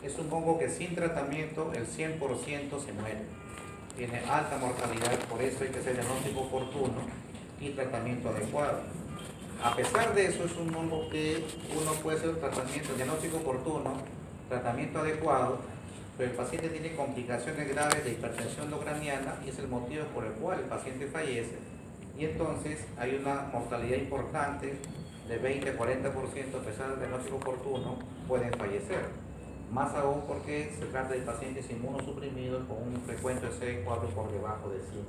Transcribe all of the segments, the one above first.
Es un hongo que sin tratamiento el 100% se muere. Tiene alta mortalidad, por eso hay que hacer diagnóstico oportuno y tratamiento adecuado. A pesar de eso, es un hongo que uno puede hacer tratamiento, diagnóstico oportuno, tratamiento adecuado, pero el paciente tiene complicaciones graves de hipertensión endocraniana y es el motivo por el cual el paciente fallece. Y entonces hay una mortalidad importante de 20-40%, a pesar del diagnóstico oportuno, pueden fallecer. Más aún porque se trata de pacientes inmunosuprimidos con un frecuente CD4 por debajo de 100.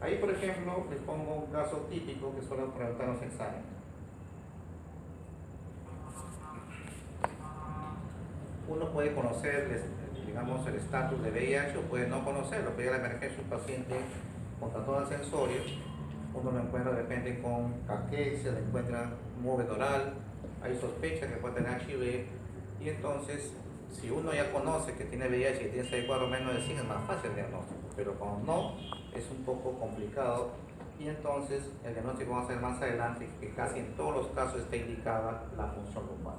Ahí, por ejemplo, les pongo un caso típico que suelo preguntar en los exámenes. Uno puede conocer, digamos, el estatus de VIH o puede no conocerlo, pero a la emergencia un paciente con tatuaje sensorio, uno lo encuentra de repente con caquexia, le encuentra móvil oral, hay sospecha que puede tener HIV, y entonces, si uno ya conoce que tiene VIH y tiene CD4 menos de 100, es más fácil el diagnóstico, pero cuando no, es un poco complicado, y entonces el diagnóstico va a ser más adelante, que casi en todos los casos está indicada la punción lumbar.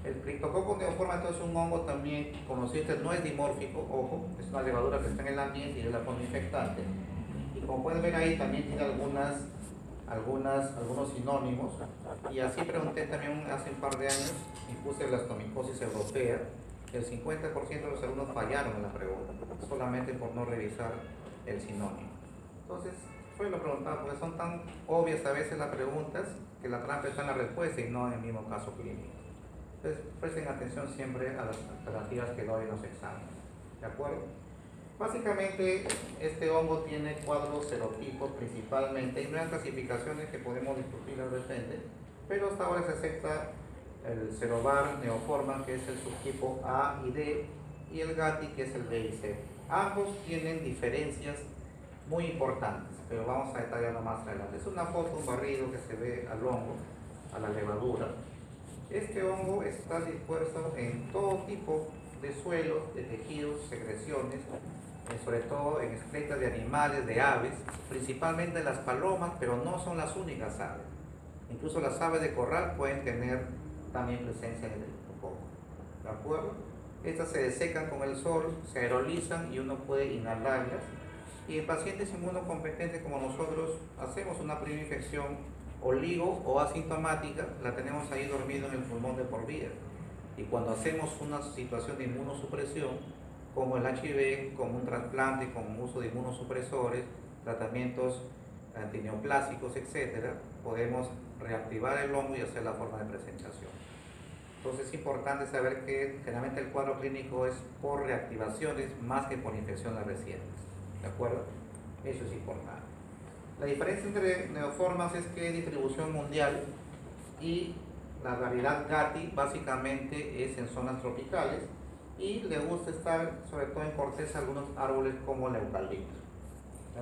El Cryptococcus neoforma entonces es un hongo también conocido, no es dimórfico, ojo, es una levadura que está en el ambiente y es la forma infectante. Y como pueden ver ahí también tiene algunos sinónimos. Y así pregunté también hace un par de años y puse blastomicosis europea. El 50% de los alumnos fallaron en la pregunta, solamente por no revisar el sinónimo. Entonces, suelo preguntar, porque son tan obvias a veces las preguntas que la trampa está en la respuesta y no en el mismo caso clínico. Entonces, presten atención siempre a las alternativas que doy en los exámenes. ¿De acuerdo? Básicamente, este hongo tiene cuadros serotipos principalmente. Hay nuevas clasificaciones que podemos discutir de repente, pero hasta ahora se acepta el Cerovar neoforma, que es el subtipo A y D, y el Gatti, que es el B y C. Ambos tienen diferencias muy importantes, pero vamos a detallarlo más adelante. Es una foto, un barrido que se ve al hongo, a la levadura. Este hongo está dispuesto en todo tipo de suelos, de tejidos, secreciones, sobre todo en excretas de animales, de aves, principalmente las palomas, pero no son las únicas aves. Incluso las aves de corral pueden tener también presencia en el cryptococcus. ¿De acuerdo? Estas se desecan con el sol, se aerolizan y uno puede inhalarlas. Y en pacientes inmunocompetentes como nosotros hacemos una primera infección oligo o asintomática, la tenemos ahí dormido en el pulmón de por vida. Y cuando hacemos una situación de inmunosupresión, como el HIV, como un trasplante, con uso de inmunosupresores, tratamientos antineoplásicos, etc., podemos reactivar el hongo y hacer la forma de presentación. Entonces es importante saber que generalmente el cuadro clínico es por reactivaciones más que por infecciones recientes. ¿De acuerdo? Eso es importante. La diferencia entre neoformas es que es distribución mundial y la variedad Gatti básicamente es en zonas tropicales y le gusta estar sobre todo en corteza algunos árboles como el eucalipto.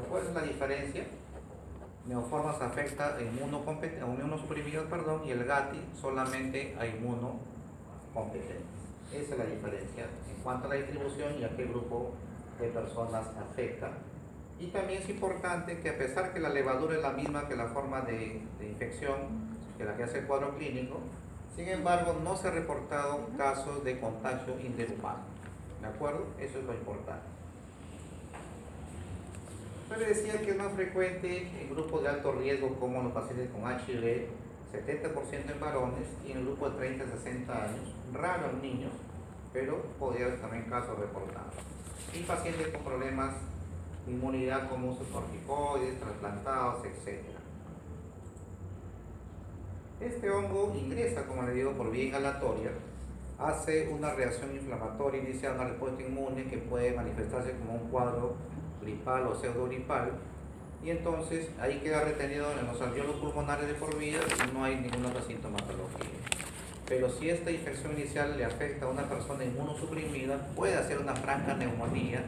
¿Cuál es la diferencia? Neoformas afecta a inmunosuprimidos, y el Gatti solamente a inmunocompetentes. Esa es la diferencia en cuanto a la distribución y a qué grupo de personas afecta. Y también es importante que a pesar que la levadura es la misma que la forma de infección, que la que hace el cuadro clínico, sin embargo no se han reportado casos de contagio interhumano. ¿De acuerdo? Eso es lo importante. Yo le decía que es más frecuente en grupos de alto riesgo como los pacientes con HIV, 70% en varones, y en el grupo de 30 a 60 años, raro en niños, pero podría haber también casos reportados. Y pacientes con problemas inmunidad como usos corticoides, trasplantados, etc. Este hongo ingresa, como le digo, por vía inhalatoria, hace una reacción inflamatoria, inicia una respuesta inmune que puede manifestarse como un cuadro gripal o pseudogripal, y entonces ahí queda retenido en los alveolos pulmonares de por vida y no hay ninguna otra sintomatología. Pero si esta infección inicial le afecta a una persona inmunosuprimida, puede hacer una franca neumonía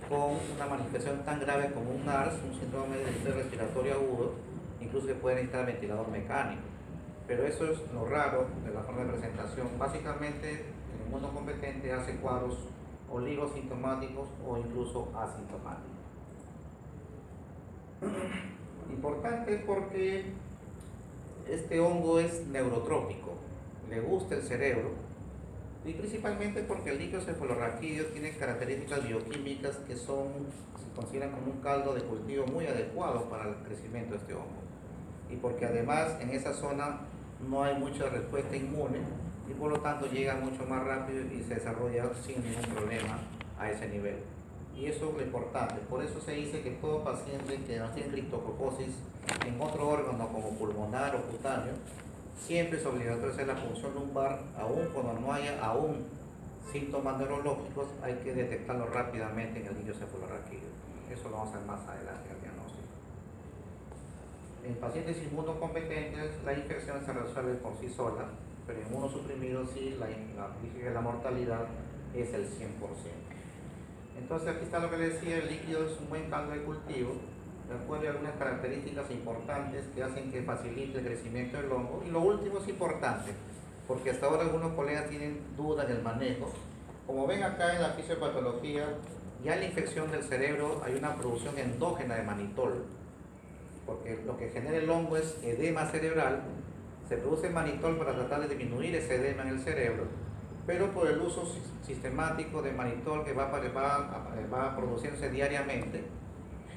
con una manifestación tan grave como un NARS, un síndrome de distrés respiratorio agudo, incluso que puede necesitar ventilador mecánico. Pero eso es lo raro de la forma de presentación. Básicamente, el inmunocompetente hace cuadros oligosintomáticos o incluso asintomáticos. Importante porque este hongo es neurotrópico, le gusta el cerebro Y principalmente porque el líquido cefalorraquídeo tiene características bioquímicas que se consideran como un caldo de cultivo muy adecuado para el crecimiento de este hongo. Y porque además en esa zona no hay mucha respuesta inmune y por lo tanto llega mucho más rápido y se desarrolla sin ningún problema a ese nivel. Y eso es lo importante. Por eso se dice que todo paciente que no tiene criptococosis en otro órgano como pulmonar o cutáneo, siempre es obligatorio hacer la punción lumbar, aun cuando no haya aún síntomas neurológicos, hay que detectarlo rápidamente en el líquido cefalorraquídeo. Eso lo vamos a ver más adelante en el diagnóstico. En pacientes inmunocompetentes, la infección se resuelve por sí sola, pero en inmunosuprimidos sí, la mortalidad es el 100%. Entonces aquí está lo que le decía, el líquido es un buen caldo de cultivo, de acuerdo a algunas características importantes que hacen que facilite el crecimiento del hongo. Y lo último es importante, porque hasta ahora algunos colegas tienen duda en el manejo. Como ven acá en la fisiopatología, ya en la infección del cerebro hay una producción endógena de manitol, porque lo que genera el hongo es edema cerebral. Se produce manitol para tratar de disminuir ese edema en el cerebro, pero por el uso sistemático de manitol que va produciéndose diariamente,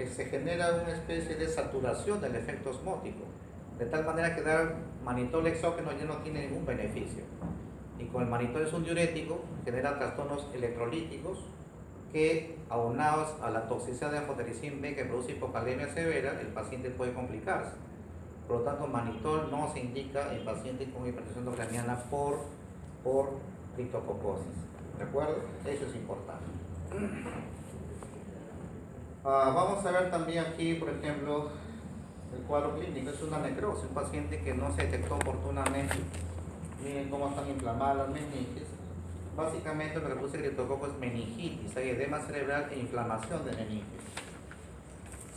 se genera una especie de saturación del efecto osmótico, de tal manera que dar manitol exógeno ya no tiene ningún beneficio. Y con el manitol es un diurético, genera trastornos electrolíticos que, aunados a la toxicidad de anfotericin B que produce hipocalemia severa, el paciente puede complicarse. Por lo tanto, manitol no se indica en pacientes con hipertensión intracraniana por criptococosis. ¿De acuerdo? Eso es importante. Vamos a ver también aquí, por ejemplo, el cuadro clínico. Es una necrosis, un paciente que no se detectó oportunamente. Miren cómo están inflamadas las meninges. Básicamente lo que produce criptococo es meningitis, hay edema cerebral e inflamación de meninges.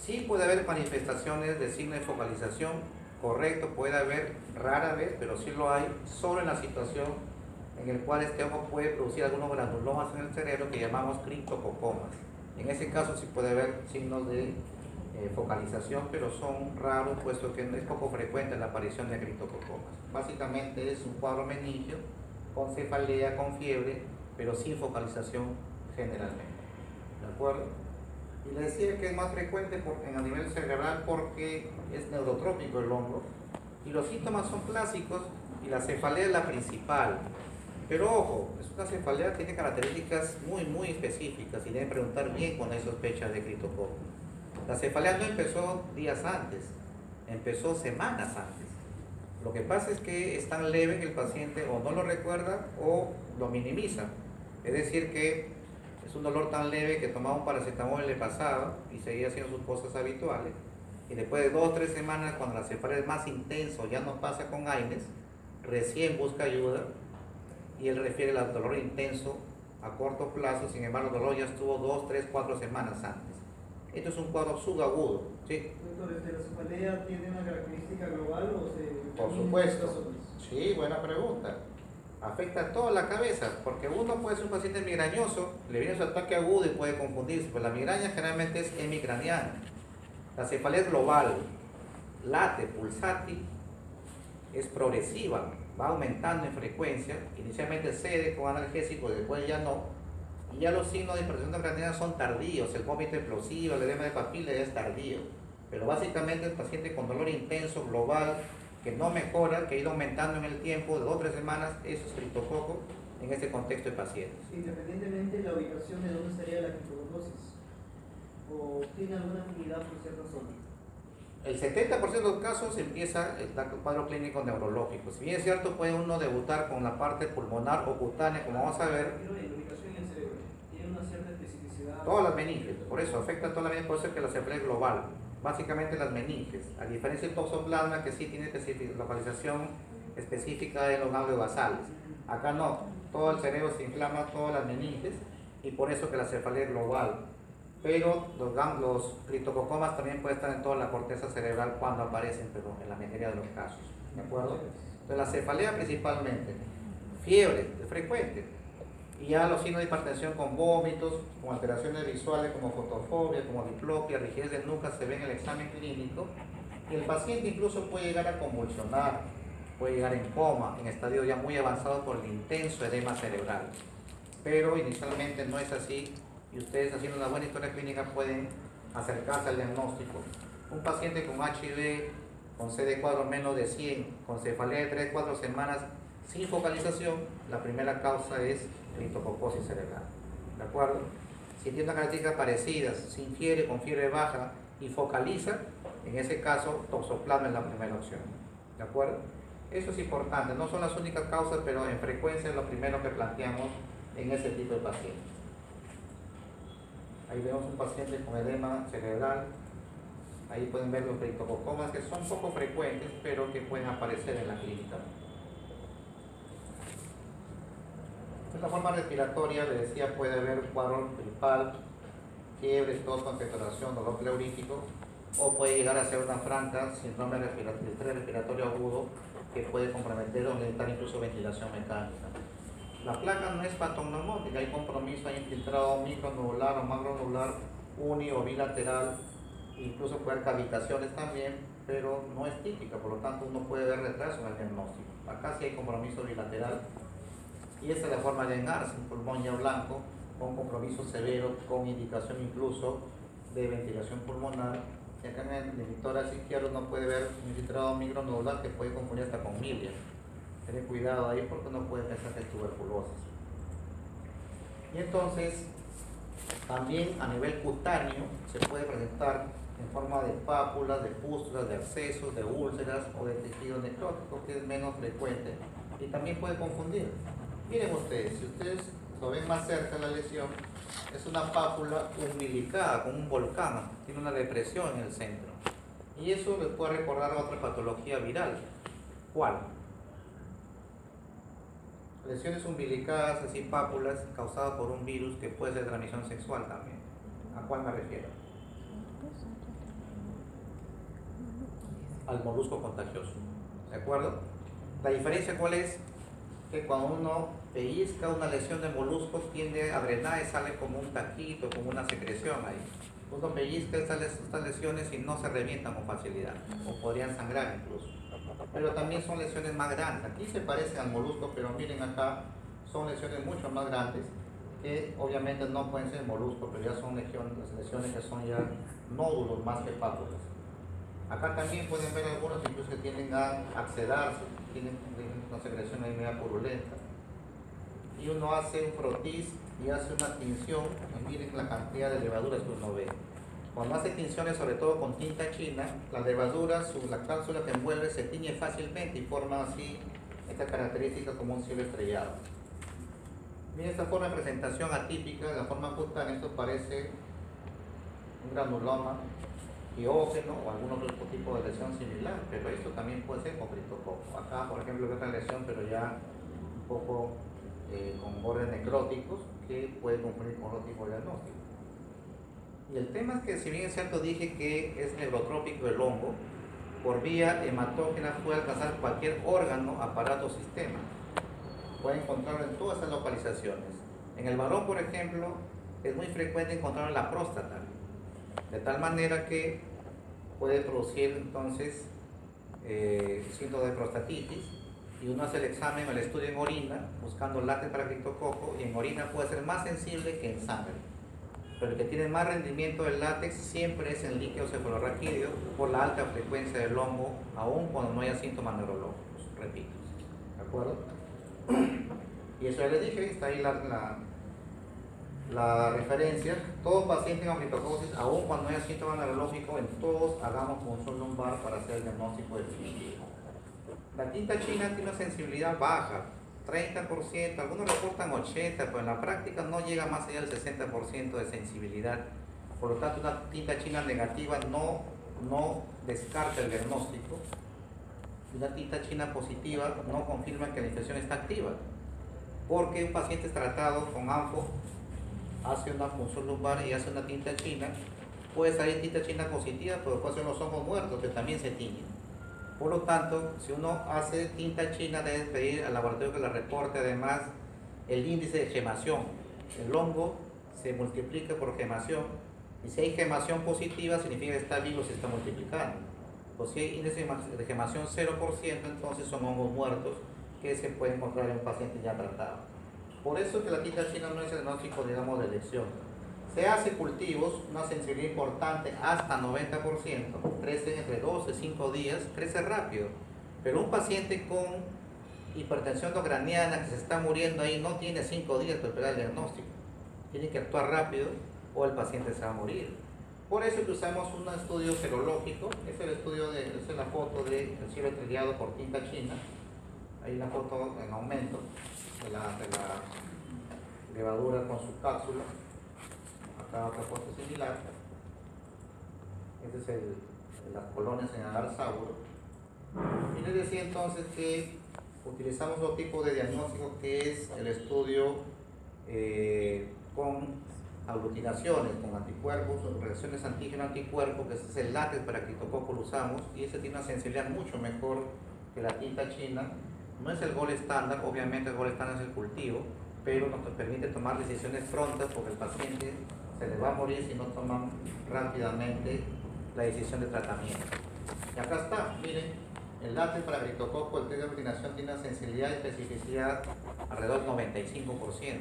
Sí puede haber manifestaciones de signo de focalización, correcto, puede haber rara vez, pero sí lo hay, solo en la situación en el cual este hongo puede producir algunos granulomas en el cerebro que llamamos criptococomas. En ese caso sí puede haber signos de focalización, pero son raros, puesto que es poco frecuente la aparición de criptococomas. Básicamente es un cuadro meningio con cefalea, con fiebre, pero sin focalización generalmente. ¿De acuerdo? Y le decía que es más frecuente a nivel cerebral porque es neurotrópico el hongo y los síntomas son clásicos y la cefalea es la principal. Pero ojo, es una cefalea que tiene características muy específicas y deben preguntar bien cuando hay sospechas de criptococo. La cefalea no empezó días antes, empezó semanas antes. Lo que pasa es que es tan leve que el paciente o no lo recuerda o lo minimiza. Es decir que es un dolor tan leve que tomaba un paracetamol y le pasaba y seguía haciendo sus cosas habituales. Y después de 2 o 3 semanas, cuando la cefalea es más intenso, ya no pasa con AINES, recién busca ayuda y él refiere al dolor intenso a corto plazo. Sin embargo, el dolor ya estuvo 2, 3, 4 semanas antes. Esto es un cuadro subagudo, ¿sí? Doctor, ¿la cefalea tiene una característica global o se...? Por supuesto. Sí, buena pregunta. Afecta a toda la cabeza, porque uno puede ser un paciente migrañoso, le viene su ataque agudo y puede confundirse, pues la migraña generalmente es hemicraniana. La cefalea es global, late, pulsátil, es progresiva, va aumentando en frecuencia, inicialmente cede con analgésico y después ya no. Y ya los signos de hipertensión intracraniana son tardíos, el vómito explosivo, el edema de papila es tardío. Pero básicamente el paciente con dolor intenso, global, que no mejora, que ha ido aumentando en el tiempo de 2 o 3 semanas, eso es criptococo en este contexto de pacientes. Independientemente de la ubicación de dónde estaría la criptococosis, ¿o tiene alguna afinidad por cierta zona? El 70% de los casos empieza el cuadro clínico neurológico. Si bien es cierto, puede uno debutar con la parte pulmonar o cutánea, como vamos a ver. Pero la ubicación en el cerebro tiene una cierta especificidad. Todas las meninges, por eso afecta a todas las meninges, por eso es que la cefalea es global. Básicamente las meninges, a diferencia del toxoplasma que sí tiene localización específica de los ganglios basales. Acá no, todo el cerebro se inflama, todas las meninges, y por eso que la cefalea es global. Pero los criptococomas también pueden estar en toda la corteza cerebral cuando aparecen, pero en la mayoría de los casos. ¿De acuerdo? Entonces la cefalea principalmente, fiebre, es frecuente. Y ya los signos de hipertensión con vómitos, con alteraciones visuales como fotofobia, como diplopia, rigidez de nuca, se ven en el examen clínico. Y el paciente incluso puede llegar a convulsionar, puede llegar en coma, en estadio ya muy avanzado por el intenso edema cerebral. Pero inicialmente no es así y ustedes haciendo una buena historia clínica pueden acercarse al diagnóstico. Un paciente con HIV, con CD4 menos de 100, con cefalea de 3-4 semanas sin focalización, la primera causa es criptococosis cerebral. ¿De acuerdo? Si tiene una característica parecida, sin fiebre, con fiebre baja y focaliza, en ese caso toxoplasma es la primera opción. ¿De acuerdo? Eso es importante, no son las únicas causas, pero en frecuencia es lo primero que planteamos en ese tipo de pacientes. Ahí vemos un paciente con edema cerebral. Ahí pueden ver los criptococomas que son poco frecuentes, pero que pueden aparecer en la clínica. En la forma respiratoria, les decía, puede haber cuadro gripal, fiebre, tos, concentración, dolor pleurítico, o puede llegar a ser una franca síndrome respiratorio agudo que puede comprometer o necesitar incluso ventilación mecánica. La placa no es patognomónica, hay compromiso, hay infiltrado micronodular o macronodular, uni o bilateral, incluso puede haber cavitaciones también, pero no es típica, por lo tanto uno puede ver retraso en el diagnóstico. Acá sí hay compromiso bilateral y esa es la forma de llenarse, un pulmón ya blanco, con compromiso severo, con indicación incluso de ventilación pulmonar. Y acá en el tórax izquierdo uno puede ver un infiltrado micronodular que puede confundir hasta con milia. Tener cuidado ahí porque uno puede pensar que es tuberculosis. Y entonces, también a nivel cutáneo se puede presentar en forma de pápulas, de pústulas, de abscesos, de úlceras o de tejido necrótico, que es menos frecuente y también puede confundir. Miren ustedes, si ustedes lo ven más cerca la lesión, es una pápula umbilicada con un volcán, tiene una depresión en el centro. Y eso les puede recordar a otra patología viral. ¿Cuál? Lesiones umbilicadas, así pápulas, causadas por un virus que puede ser de transmisión sexual también. ¿A cuál me refiero? Al molusco contagioso. ¿De acuerdo? La diferencia cuál es que cuando uno pellizca una lesión de moluscos tiende a drenar y sale como un taquito, como una secreción ahí. Uno pellizca estas lesiones y no se revientan con facilidad o podrían sangrar incluso. Pero también son lesiones más grandes. Aquí se parecen al molusco, pero miren acá, son lesiones mucho más grandes que obviamente no pueden ser moluscos, pero ya son lesiones que son ya nódulos más que pápulas. Acá también pueden ver algunos incluso que tienden a accedarse, tienen una secreción ahí media purulenta. Y uno hace un frotis y hace una tinción, y miren la cantidad de levaduras que uno ve. Cuando hace tinciones, sobre todo con tinta china, la levadura, la cápsula que envuelve se tiñe fácilmente y forma así esta característica como un cielo estrellado. Miren esta forma de presentación atípica, la forma cutánea, esto parece un granuloma piógeno o algún otro tipo de lesión similar, pero esto también puede ser con criptococo. Acá, por ejemplo, hay otra lesión, pero ya un poco con bordes necróticos que puede confundir con otro tipo de diagnóstico. Y el tema es que, si bien es cierto, dije que es neurotrópico el hongo, por vía hematógena puede alcanzar cualquier órgano, aparato o sistema. Puede encontrarlo en todas estas localizaciones. En el varón, por ejemplo, es muy frecuente encontrarlo en la próstata, de tal manera que puede producir entonces síntomas de prostatitis, y uno hace el examen o el estudio en orina buscando látex para criptococo, y en orina puede ser más sensible que en sangre, pero el que tiene más rendimiento del látex siempre es en líquido cefalorraquídeo por la alta frecuencia del hongo, aun cuando no haya síntomas neurológicos, repito. ¿De acuerdo? Y eso ya les dije, está ahí la referencia. Todo paciente con criptococosis, aun cuando no haya síntomas neurológicos, en todos hagamos punción lumbar para hacer el diagnóstico definitivo. La tinta china tiene una sensibilidad baja, 30%, algunos reportan 80%, pero en la práctica no llega más allá del 60% de sensibilidad. Por lo tanto, una tinta china negativa no descarta el diagnóstico. Una tinta china positiva no confirma que la infección está activa, porque un paciente tratado con ANFO hace una punción lumbar y hace una tinta china, puede salir tinta china positiva, pero puede ser los hongos muertos que también se tiñen. Por lo tanto, si uno hace tinta china, debe pedir al laboratorio que la reporte además el índice de gemación. El hongo se multiplica por gemación, y si hay gemación positiva significa que está vivo, se está multiplicando. Pues si hay índice de gemación 0%, entonces son hongos muertos que se pueden encontrar en un paciente ya tratado. Por eso es que la tinta china no es el diagnóstico, digamos, de elección. Se hace cultivos, una sensibilidad importante hasta 90%, crece entre 12 y 5 días, crece rápido. Pero un paciente con hipertensión endocraniana que se está muriendo ahí no tiene 5 días para esperar el diagnóstico. Tiene que actuar rápido o el paciente se va a morir. Por eso que usamos un estudio serológico, es el estudio es la foto del cielo estrellado por tinta china. Ahí la foto en aumento de la levadura con su cápsula. Acá otra foto similar. Este es las colonias en agar-sauro. Y les decía entonces que utilizamos otro tipo de diagnóstico que es el estudio con aglutinaciones, con anticuerpos, reacciones antígeno-anticuerpo, que ese es el látex para criptococo lo usamos, y ese tiene una sensibilidad mucho mejor que la tinta china. No es el gol estándar, obviamente el gol estándar es el cultivo, pero nos permite tomar decisiones prontas porque el paciente se le va a morir si no toman rápidamente la decisión de tratamiento. Y acá está, miren, el látex para criptococo, el test de aglutinación tiene una sensibilidad y especificidad alrededor del 95%.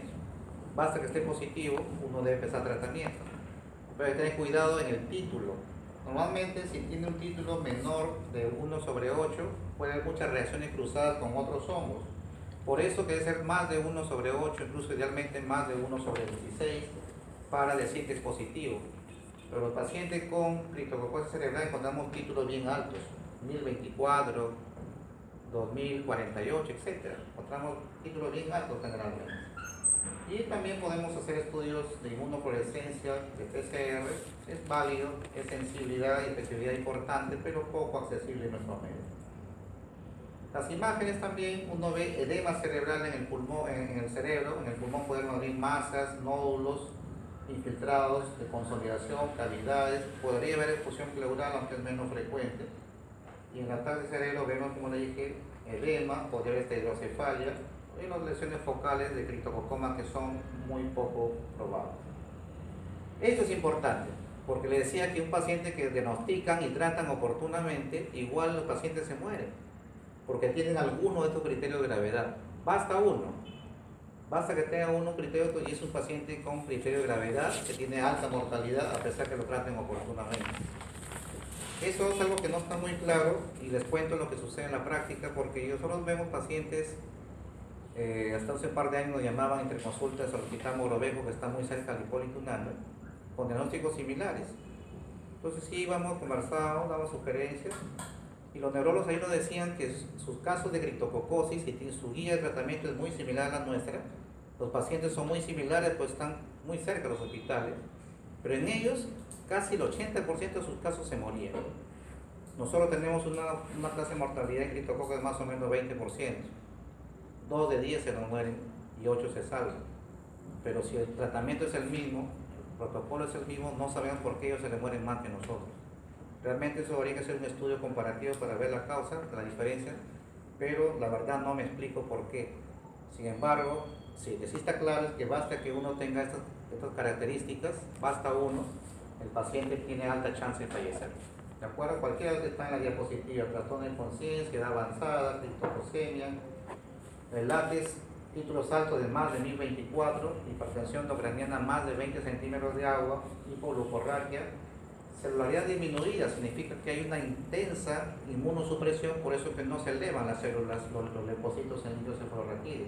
Basta que esté positivo, uno debe empezar tratamiento. Pero hay que tener cuidado en el título. Normalmente, si tiene un título menor de 1/8, puede haber muchas reacciones cruzadas con otros hongos. Por eso que debe ser más de 1/8, incluso idealmente más de 1/16, para decir que es positivo. Pero los pacientes con criptococosis cerebral encontramos títulos bien altos, 1024, 2048, etc. Encontramos títulos bien altos generalmente. Y también podemos hacer estudios de inmunofluorescencia, de PCR, es válido, es sensibilidad y especificidad importante, pero poco accesible en nuestro medio. Las imágenes también, uno ve edema cerebral en el pulmón, en el cerebro, en el pulmón podemos abrir masas, nódulos infiltrados de consolidación, cavidades, podría haber exfusión pleural, aunque es menos frecuente. Y en la tarde del cerebro vemos, como le dije, edema, podría haber hidrocefalia, y las lesiones focales de criptococoma que son muy poco probables. Esto es importante, porque le decía que un paciente que diagnostican y tratan oportunamente, igual los pacientes se mueren, porque tienen alguno de estos criterios de gravedad. Basta uno, basta que tenga uno criterio y es un paciente con criterio de gravedad que tiene alta mortalidad a pesar que lo traten oportunamente. Eso es algo que no está muy claro y les cuento lo que sucede en la práctica, porque nosotros vemos pacientes. Hasta hace un par de años nos llamaban entre consultas al hospital Mogrovejo, que está muy cerca de Hipólito Unanue, con diagnósticos similares. Entonces sí íbamos, conversábamos, dábamos sugerencias, y los neurólogos ahí nos decían que sus casos de criptococosis y su guía de tratamiento es muy similar a la nuestra. Los pacientes son muy similares, pues están muy cerca de los hospitales, pero en ellos casi el 80% de sus casos se morían. Nosotros tenemos una tasa de mortalidad en criptococo de más o menos 20%. 2 de 10 se nos mueren y 8 se salvan. Pero si el tratamiento es el mismo, el protocolo es el mismo, no sabemos por qué ellos se les mueren más que nosotros. Realmente eso habría que hacer un estudio comparativo para ver la causa, la diferencia, pero la verdad no me explico por qué. Sin embargo, sí está claro es que basta que uno tenga estas características, basta uno, el paciente tiene alta chance de fallecer. ¿De acuerdo? Cualquiera que está en la diapositiva, trastorno de conciencia, edad avanzada, criptocosemia, el látex, títulos altos de más de 1024, hipertensión endocraniana más de 20 centímetros de agua, hipoglucorraquia, celularidad disminuida, significa que hay una intensa inmunosupresión, por eso que no se elevan las células, los leucocitos en el encefalorraquídeo.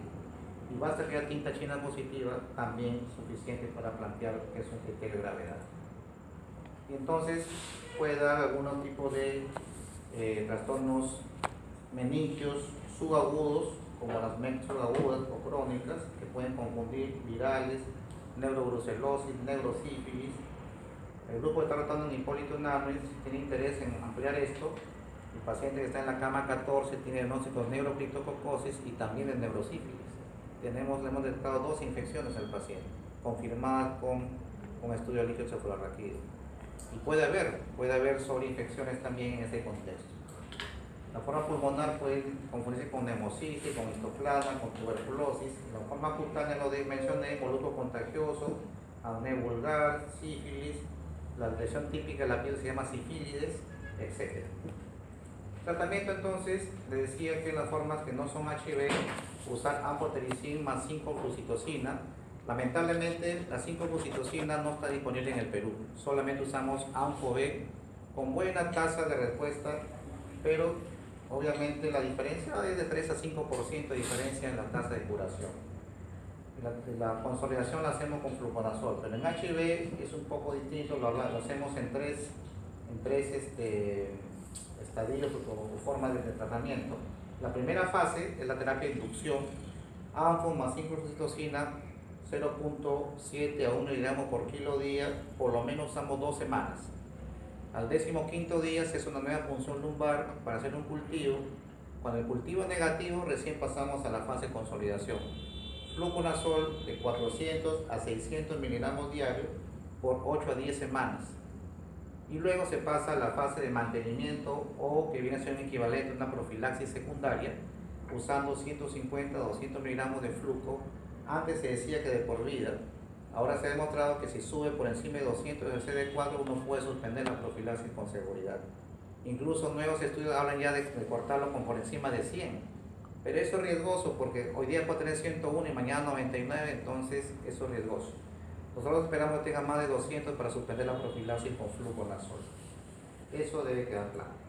Y basta que haya tinta china positiva, también suficiente para plantear que es un criterio de gravedad. Y entonces puede dar algunos tipos de trastornos meningios subagudos, como las MEC subagudas o crónicas, que pueden confundir virales, neurobrucelosis, neurosífilis. El grupo que está tratando en Hipólito Unanue tiene interés en ampliar esto. El paciente que está en la cama 14 tiene diagnóstico de neurocriptococosis y también de neurosífilis. Le hemos detectado 2 infecciones al paciente, confirmadas con estudio de líquido encefalorraquídeo. Y puede haber sobreinfecciones también en ese contexto. La forma pulmonar puede confundirse con neumocitis, con histoplasma, con tuberculosis. La forma cutánea, lo mencioné, molusco contagioso, acné vulgar, sífilis, la lesión típica de la piel se llama sifílides, etc. Tratamiento entonces, le decía que las formas que no son HIV, usar anfotericin más 5-flucitocina. Lamentablemente la 5-flucitocina no está disponible en el Perú, solamente usamos Anfo-B con buena tasa de respuesta, pero obviamente la diferencia es de 3 a 5% de diferencia en la tasa de curación. La consolidación la hacemos con fluconazol, pero en HIV es un poco distinto, lo hacemos en tres estadios o formas de tratamiento. La primera fase es la terapia de inducción, Anfo más 5-flucitocina, 0.7 a 1 miligramos por kilo día, por lo menos usamos 2 semanas. Al 15º día se hace una nueva punción lumbar para hacer un cultivo. Cuando el cultivo es negativo, recién pasamos a la fase de consolidación. Fluconazol de 400 a 600 miligramos diarios por 8 a 10 semanas. Y luego se pasa a la fase de mantenimiento, o que viene a ser un equivalente a una profilaxis secundaria, usando 150 a 200 miligramos de fluco. Antes se decía que de por vida. Ahora se ha demostrado que si sube por encima de 200 de CD4, uno puede suspender la profilaxis con seguridad. Incluso nuevos estudios hablan ya de cortarlo con por encima de 100. Pero eso es riesgoso porque hoy día puede tener 101 y mañana 99, entonces eso es riesgoso. Nosotros esperamos que tenga más de 200 para suspender la profilaxis con fluconazol. Eso debe quedar claro.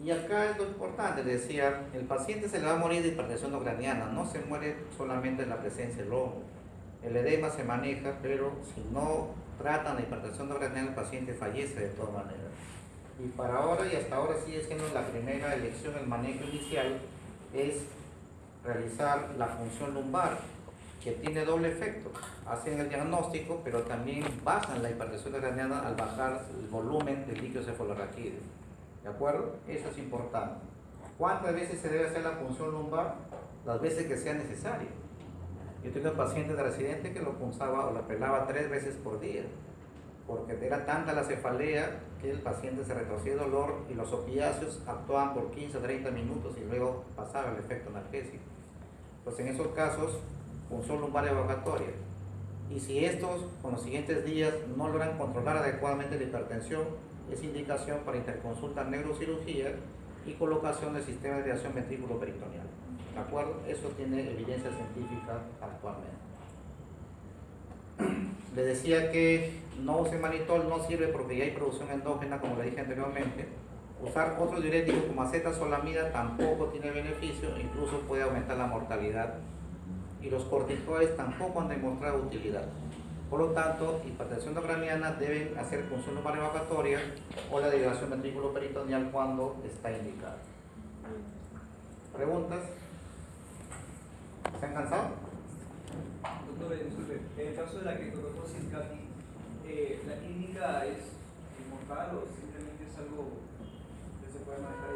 Y acá es lo importante, decía, el paciente se le va a morir de hipertensión no craneana, no se muere solamente en la presencia del hongo. El edema se maneja, pero si no tratan la hipertensión no craneana, el paciente fallece de todas maneras. Y para ahora, y hasta ahora sigue siendo la primera elección, el manejo inicial, es realizar la punción lumbar, que tiene doble efecto. Hacen el diagnóstico, pero también bajan la hipertensión craneana al bajar el volumen del líquido cefalorraquídeo. ¿De acuerdo? Eso es importante. ¿Cuántas veces se debe hacer la punción lumbar? Las veces que sea necesario. Yo tengo pacientes de residente que lo punzaba o la pelaba 3 veces por día, porque era tanta la cefalea que el paciente se retorcía de dolor y los opiáceos actuaban por 15 o 30 minutos y luego pasaba el efecto analgésico. Pues en esos casos, punción lumbar evocatoria. Y si estos, con los siguientes días, no logran controlar adecuadamente la hipertensión, es indicación para interconsulta neurocirugía y colocación del sistema de irrigación ventrículo-peritoneal. ¿De acuerdo? Eso tiene evidencia científica actualmente. Le decía que no usen manitol, no sirve porque ya hay producción endógena, como le dije anteriormente. Usar otro diurético como acetazolamida tampoco tiene beneficio, incluso puede aumentar la mortalidad. Y los corticoides tampoco han demostrado utilidad. Por lo tanto, hipertensión no craneana deben hacer punción lumbar evocatoria o la derivación ventrículo-peritoneal cuando está indicada. ¿Preguntas? ¿Se han cansado? Doctor, disculpe, en el caso de la ketoacidosis GATI, ¿la clínica es mortal o simplemente es algo que se puede manejar?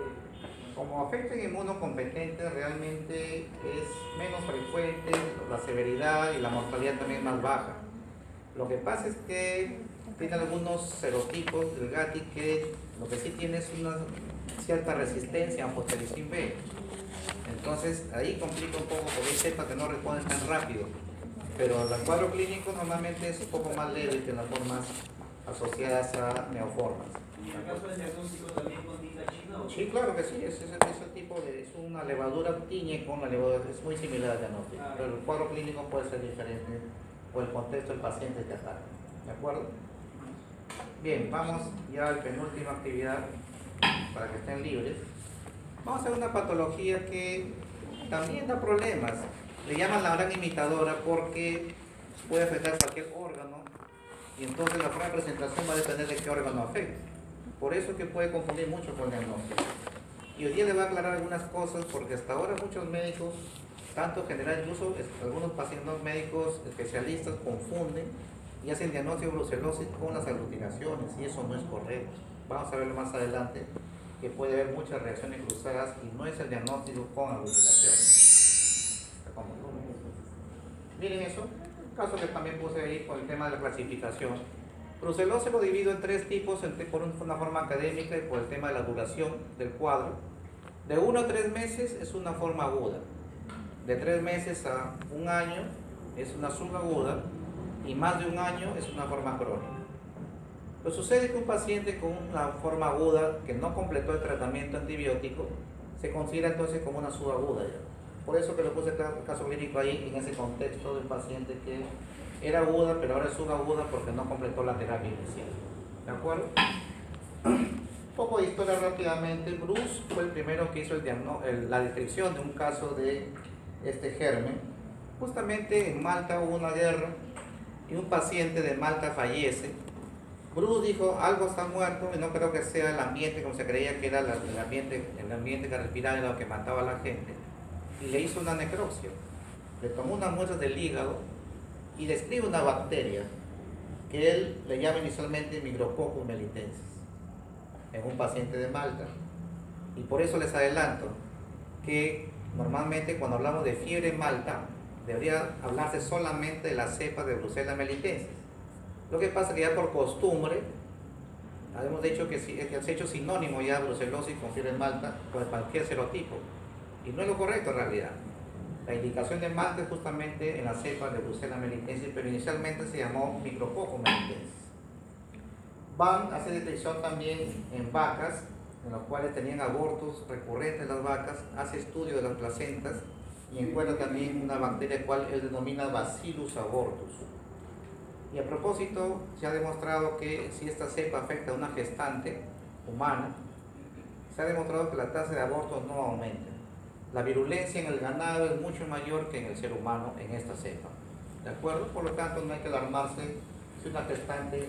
Como afecto inmunocompetente realmente es menos frecuente, la severidad y la mortalidad también es más baja. Lo que pasa es que tiene algunos serotipos del GATI que lo que sí tiene es una cierta resistencia a anfotericin B. Entonces ahí complica un poco porque hay cepas que no responden tan rápido. Pero el cuadro clínico normalmente es un poco más leve que las formas asociadas a neoformas. ¿Y en el caso del diagnóstico también con tinta china? Sí, claro que sí, es ese tipo de, es una levadura tiñe con la levadura, es muy similar al diagnóstico, pero el cuadro clínico puede ser diferente o el contexto del paciente que ataca. ¿De acuerdo? Bien, vamos ya a la penúltima actividad para que estén libres. Vamos a hacer una patología que también da problemas. Le llaman la gran imitadora porque puede afectar cualquier órgano y entonces la forma de presentación va a depender de qué órgano afecte. Por eso es que puede confundir mucho con el diagnóstico. Y hoy día le voy a aclarar algunas cosas porque hasta ahora muchos médicos, tanto general, incluso algunos pacientes médicos especialistas confunden y hacen diagnóstico de brucelosis con las aglutinaciones y eso no es correcto. Vamos a verlo más adelante que puede haber muchas reacciones cruzadas y no es el diagnóstico con aglutinaciones. Miren eso, un caso que también puse ahí con el tema de la clasificación. Brucelosis lo divido en 3 tipos por una forma académica y por el tema de la duración del cuadro. De 1 a 3 meses es una forma aguda. De 3 meses a 1 año es una subaguda y más de 1 año es una forma crónica. Lo sucede que un paciente con una forma aguda que no completó el tratamiento antibiótico se considera entonces como una subaguda ya. Por eso que lo puse el caso clínico ahí en ese contexto del paciente que era aguda pero ahora es subaguda porque no completó la terapia inicial. ¿De acuerdo? Un poco de historia rápidamente. Bruce fue el primero que hizo la descripción de un caso de este germen. Justamente en Malta hubo una guerra y un paciente de Malta fallece. Bruce dijo, algo está muerto y no creo que sea el ambiente como se creía que era el ambiente que respiraba era lo que mataba a la gente. Y le hizo una necropsia. Le tomó unas muestras del hígado y describe una bacteria que él le llama inicialmente Micrococcus melitensis en un paciente de Malta. Y por eso les adelanto que normalmente cuando hablamos de fiebre en Malta debería hablarse solamente de la cepa de Brucella melitensis. Lo que pasa es que ya por costumbre hemos dicho que se ha hecho sinónimo ya brucelosis con fiebre en Malta con cualquier serotipo, y no es lo correcto en realidad. La indicación de Malta es justamente en la cepa de Brucella melitensis, pero inicialmente se llamó Micrococcus melitensis. Van a hacer detección también en vacas, en las cuales tenían abortos recurrentes las vacas, hace estudio de las placentas y encuentra también una bacteria cual él denomina Bacillus abortus. Y a propósito, se ha demostrado que si esta cepa afecta a una gestante humana, se ha demostrado que la tasa de abortos no aumenta. La virulencia en el ganado es mucho mayor que en el ser humano en esta cepa. ¿De acuerdo? Por lo tanto, no hay que alarmarse. Si una gestante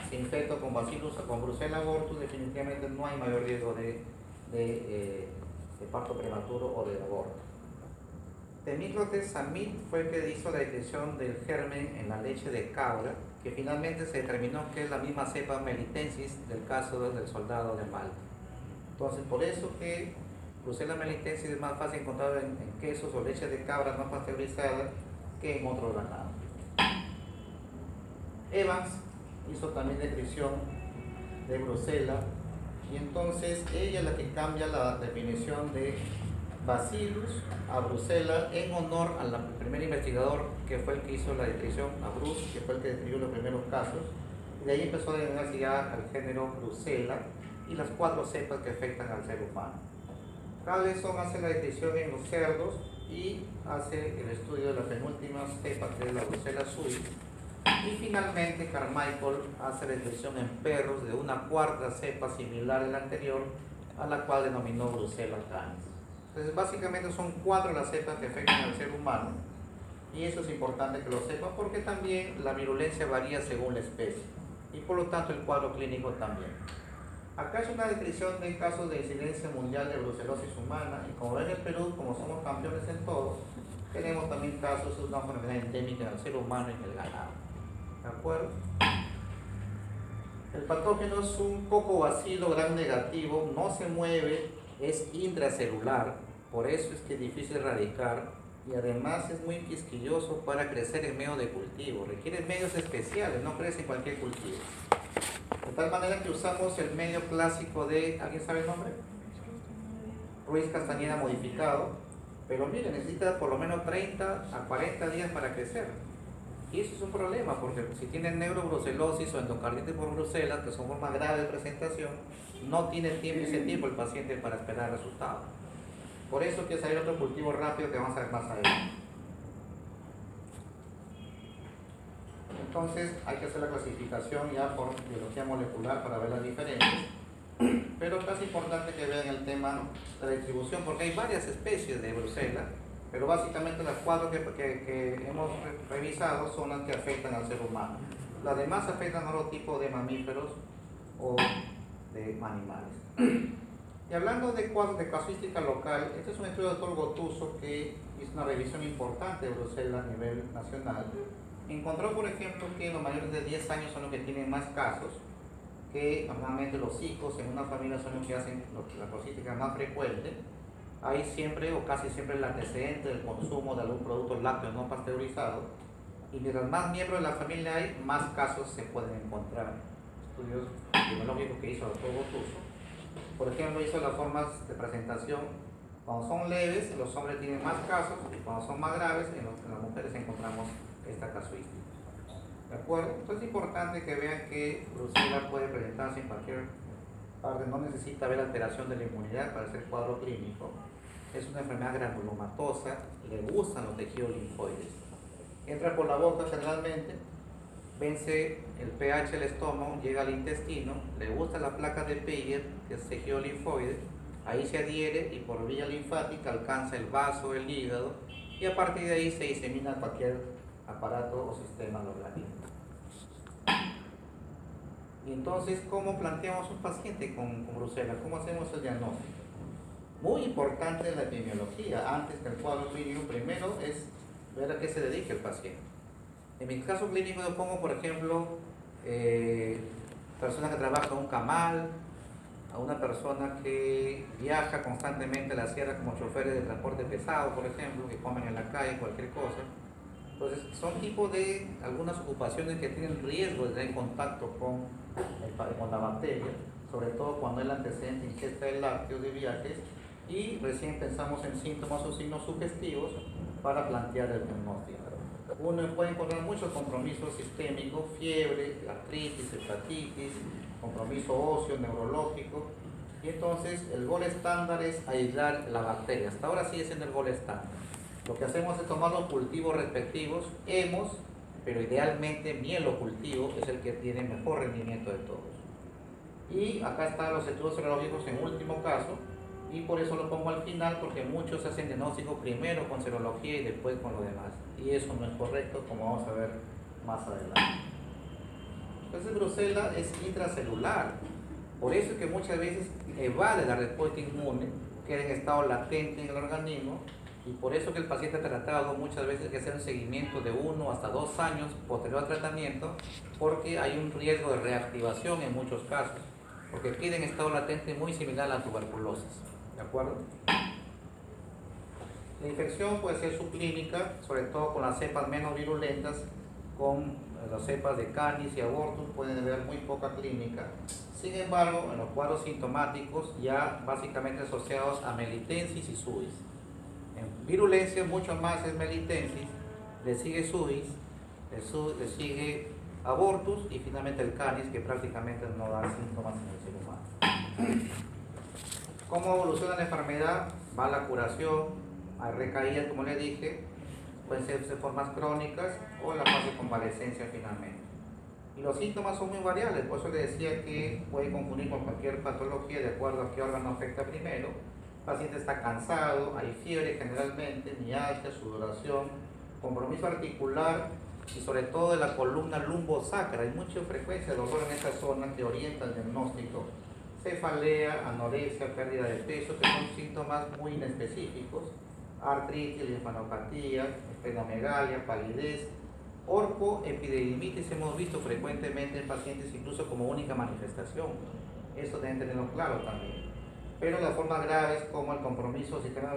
se infecta con Bacillus o con Brucella abortus, definitivamente no hay mayor riesgo de parto prematuro o de aborto. Temíclotes Samit fue el que hizo la detección del germen en la leche de cabra, que finalmente se determinó que es la misma cepa melitensis del caso del soldado de Malta. Entonces, por eso que Brucella melitensis es más fácil encontrar en quesos o leche de cabra no pasteurizada que en otros ganados. Evans hizo también descripción de Brucella y entonces ella es la que cambia la definición de Bacillus a Brucella en honor al primer investigador que fue el que hizo la descripción, a Bruce, que fue el que describió los primeros casos, y de ahí empezó a denominarse ya al género Brucella y las 4 cepas que afectan al ser humano. Carlson hace la descripción en los cerdos y hace el estudio de la penúltima cepa, que es la Brucella suis, y finalmente Carmichael hace la descripción en perros de una 4ª cepa similar a la anterior, a la cual denominó Brucella canis. Entonces básicamente son 4 las cepas que afectan al ser humano, y eso es importante que lo sepan porque también la virulencia varía según la especie y por lo tanto el cuadro clínico también. Acá es una descripción de casos de incidencia mundial de brucelosis humana, y como ven en el Perú, como somos campeones en todo, tenemos también casos de una enfermedad endémica en el ser humano y en el ganado. ¿De acuerdo? El patógeno es un cocobacilo gram negativo, no se mueve, es intracelular, por eso es que es difícil erradicar y además es muy quisquilloso para crecer en medio de cultivo, requiere medios especiales, no crece en cualquier cultivo. De tal manera que usamos el medio clásico de, ¿alguien sabe el nombre? Ruiz Castañeda modificado, pero mire, necesita por lo menos 30 a 40 días para crecer. Y eso es un problema, porque si tienen neurobrucelosis o endocarditis por Brucella, que son formas graves de presentación, no tiene ese tiempo el paciente para esperar el resultado. Por eso que hay otro cultivo rápido que vamos a ver más adelante. Entonces hay que hacer la clasificación ya por biología molecular para ver las diferencias. Pero es importante que vean el tema de la distribución, porque hay varias especies de Brucella, pero básicamente las 4 que hemos revisado son las que afectan al ser humano. Las demás afectan a otro tipo de mamíferos o de animales. Y hablando de casuística local, este es un estudio del doctor Gotuso que hizo una revisión importante de Brucella a nivel nacional. Encontró, por ejemplo, que los mayores de 10 años son los que tienen más casos, que normalmente los hijos en una familia son los que hacen la casuística más frecuente. Hay siempre o casi siempre el antecedente del consumo de algún producto lácteo no pasteurizado, y mientras más miembros de la familia hay, más casos se pueden encontrar. Estudios epidemiológicos que hizo el doctor Gotuso, por ejemplo, hizo las formas de presentación. Cuando son leves, los hombres tienen más casos, y cuando son más graves, en las mujeres encontramos esta casuística. ¿De acuerdo? Entonces es importante que vean que brucela puede presentarse en cualquier parte, no necesita haber alteración de la inmunidad para hacer cuadro clínico. Es una enfermedad granulomatosa, le gustan los tejidos linfoides. Entra por la boca generalmente, vence el pH del estómago, llega al intestino, le gusta la placa de Peyer, que es tejido linfoide, ahí se adhiere y por vía linfática alcanza el vaso, el hígado, y a partir de ahí se disemina cualquier aparato o sistema del organismo. Y entonces, ¿cómo planteamos un paciente con brucela? ¿Cómo hacemos el diagnóstico? Muy importante la epidemiología, antes que el cuadro clínico, primero es ver a qué se dedica el paciente. En mi caso clínico yo pongo, por ejemplo, personas que trabajan en un camal, a una persona que viaja constantemente a la sierra como choferes de transporte pesado, por ejemplo, que comen en la calle, cualquier cosa. Entonces, son tipos de algunas ocupaciones que tienen riesgo de tener contacto con la bacteria, sobre todo cuando el antecedente ingesta de lácteos de viajes, y recién pensamos en síntomas o signos sugestivos para plantear el diagnóstico. Uno puede encontrar muchos compromisos sistémicos, fiebre, artritis, hepatitis, compromiso óseo, neurológico, y entonces el gol estándar es aislar la bacteria. Hasta ahora sigue siendo el gol estándar. Lo que hacemos es tomar los cultivos respectivos, hemos, pero idealmente mielocultivo es el que tiene mejor rendimiento de todos. Y acá están los estudios serológicos en último caso, y por eso lo pongo al final, porque muchos hacen diagnóstico primero con serología y después con lo demás. Y eso no es correcto, como vamos a ver más adelante. Entonces, brucela es intracelular. Por eso es que muchas veces evade la respuesta inmune, queda en estado latente en el organismo, y por eso que el paciente tratado muchas veces hay que hacer un seguimiento de 1 hasta 2 años posterior al tratamiento, porque hay un riesgo de reactivación en muchos casos, porque queda en estado latente muy similar a la tuberculosis. ¿De acuerdo? La infección puede ser subclínica, sobre todo con las cepas menos virulentas, con las cepas de Canis y Abortus pueden haber muy poca clínica. Sin embargo, en los cuadros sintomáticos ya básicamente asociados a melitensis y suis. En virulencia mucho más es melitensis, le sigue suis, le sigue Abortus y finalmente el Canis, que prácticamente no da síntomas en el ser humano. ¿Cómo evoluciona la enfermedad? Va a la curación, hay recaídas, como les dije, pueden ser de formas crónicas o en la fase de convalescencia finalmente. Y los síntomas son muy variables, por eso les decía que puede confundir con cualquier patología de acuerdo a qué órgano afecta primero. El paciente está cansado, hay fiebre generalmente, mialgia, sudoración, compromiso articular y sobre todo de la columna lumbosacra. Hay mucha frecuencia de dolor en esa zona que orienta el diagnóstico. Cefalea, anorexia, pérdida de peso, que son síntomas muy inespecíficos. Artritis, linfadenopatía, esplenomegalia, palidez, orco, epididimitis hemos visto frecuentemente en pacientes incluso como única manifestación. Esto deben tenerlo claro también. Pero las formas graves como el compromiso del sistema